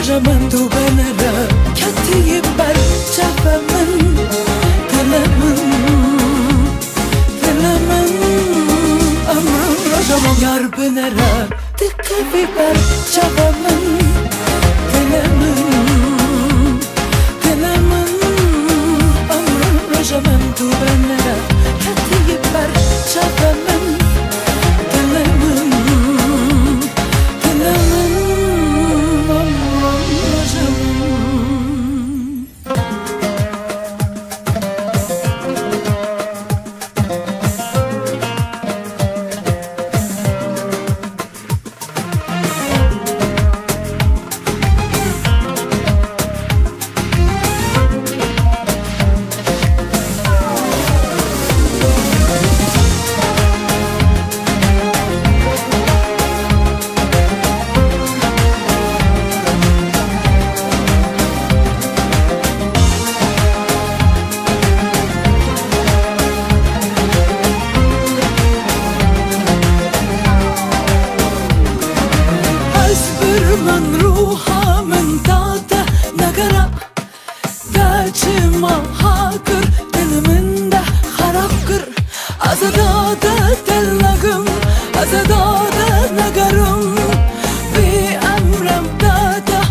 رجمن تو بنره کتی بر چپمن دلمن امرم رجمن یار بنره دکوی بر چپمن دلمن امرم رجمن تو بنره کتی بر چپمن من روحا من داده نگره دچی ما هاکر دل من ده خراب کر از داده دل نگم از داده نگرم بی امرم داده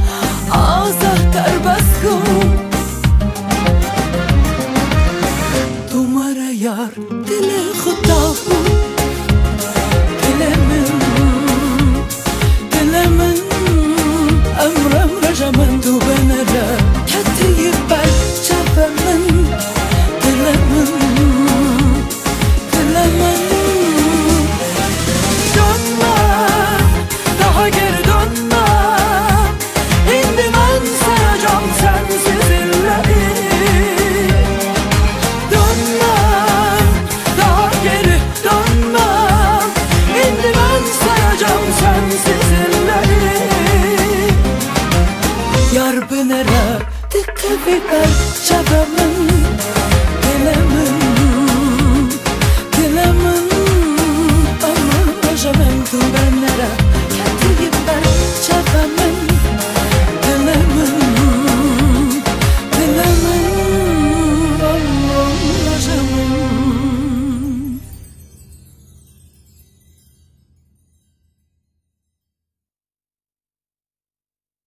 آزه تر بس کن تو مرا یار دل خدا بود امرم رجمن تو بنره کتی بر چپمن دلمن dönme daha geri dönme indi ben sayacağım sensiz illeri dönme daha geri dönme indi ben sayacağım sensiz illeri yar bınara tıkkı biber çabamın